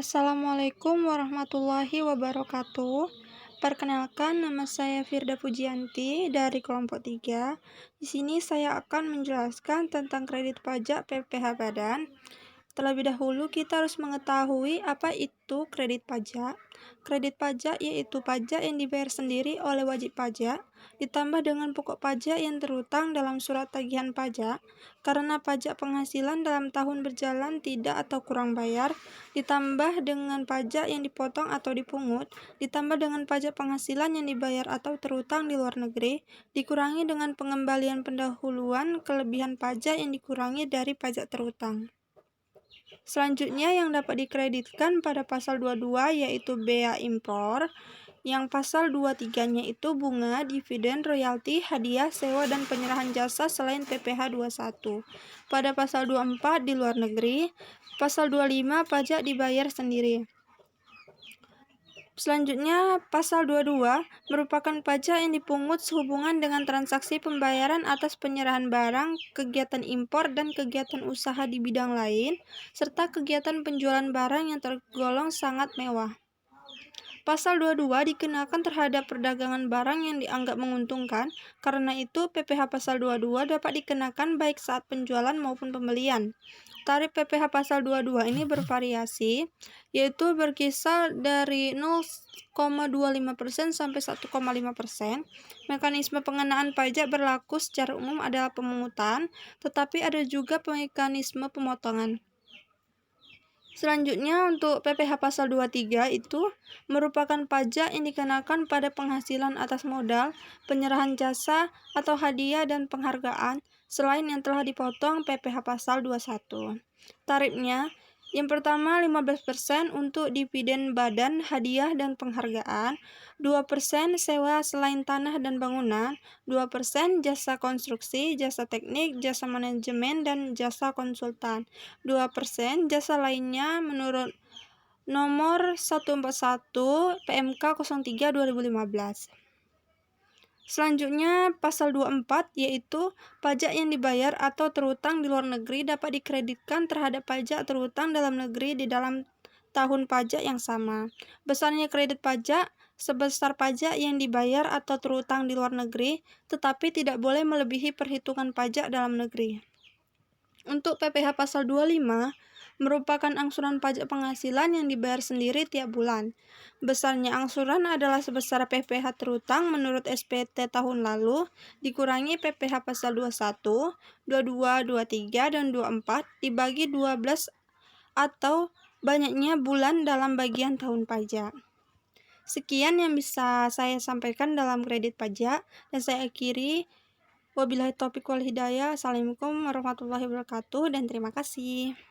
Assalamualaikum warahmatullahi wabarakatuh. Perkenalkan, nama saya Firda Pujianti dari kelompok 3. Di sini saya akan menjelaskan tentang kredit pajak PPh Badan. Terlebih dahulu kita harus mengetahui apa itu kredit pajak. Kredit pajak yaitu pajak yang dibayar sendiri oleh wajib pajak, ditambah dengan pokok pajak yang terutang dalam surat tagihan pajak, karena pajak penghasilan dalam tahun berjalan tidak atau kurang bayar, ditambah dengan pajak yang dipotong atau dipungut, ditambah dengan pajak penghasilan yang dibayar atau terutang di luar negeri, dikurangi dengan pengembalian pendahuluan kelebihan pajak yang dikurangi dari pajak terutang. Selanjutnya yang dapat dikreditkan pada pasal 22 yaitu bea impor. Yang pasal 23-nya itu bunga, dividen, royalti, hadiah, sewa, dan penyerahan jasa selain PPh 21. Pada pasal 24 di luar negeri, pasal 25 pajak dibayar sendiri. Selanjutnya, pasal 22 merupakan pajak yang dipungut sehubungan dengan transaksi pembayaran atas penyerahan barang, kegiatan impor, dan kegiatan usaha di bidang lain, serta kegiatan penjualan barang yang tergolong sangat mewah. Pasal 22 dikenakan terhadap perdagangan barang yang dianggap menguntungkan, karena itu PPh pasal 22 dapat dikenakan baik saat penjualan maupun pembelian. Tarif PPh pasal 22 ini bervariasi, yaitu berkisar dari 0,25% sampai 1,5%. Mekanisme pengenaan pajak berlaku secara umum adalah pemungutan, tetapi ada juga mekanisme pemotongan. Selanjutnya untuk PPh pasal 23 itu merupakan pajak yang dikenakan pada penghasilan atas modal, penyerahan jasa, atau hadiah dan penghargaan, selain yang telah dipotong PPh pasal 21. Tarifnya, yang pertama 15% untuk dividen badan, hadiah, dan penghargaan, 2% sewa selain tanah dan bangunan, 2% jasa konstruksi, jasa teknik, jasa manajemen, dan jasa konsultan, 2% jasa lainnya menurut nomor 141 PMK 03 2015. Selanjutnya, pasal 24 yaitu pajak yang dibayar atau terutang di luar negeri dapat dikreditkan terhadap pajak terutang dalam negeri di dalam tahun pajak yang sama. Besarnya kredit pajak sebesar pajak yang dibayar atau terutang di luar negeri, tetapi tidak boleh melebihi perhitungan pajak dalam negeri. Untuk PPh pasal 25 merupakan angsuran pajak penghasilan yang dibayar sendiri tiap bulan. Besarnya angsuran adalah sebesar PPh terutang menurut SPT tahun lalu, dikurangi PPh pasal 21, 22, 23, dan 24 dibagi 12 atau banyaknya bulan dalam bagian tahun pajak. Sekian yang bisa saya sampaikan dalam kredit pajak, dan saya akhiri. Wabillahi taufiq wal hidayah. Assalamualaikum warahmatullahi wabarakatuh dan terima kasih.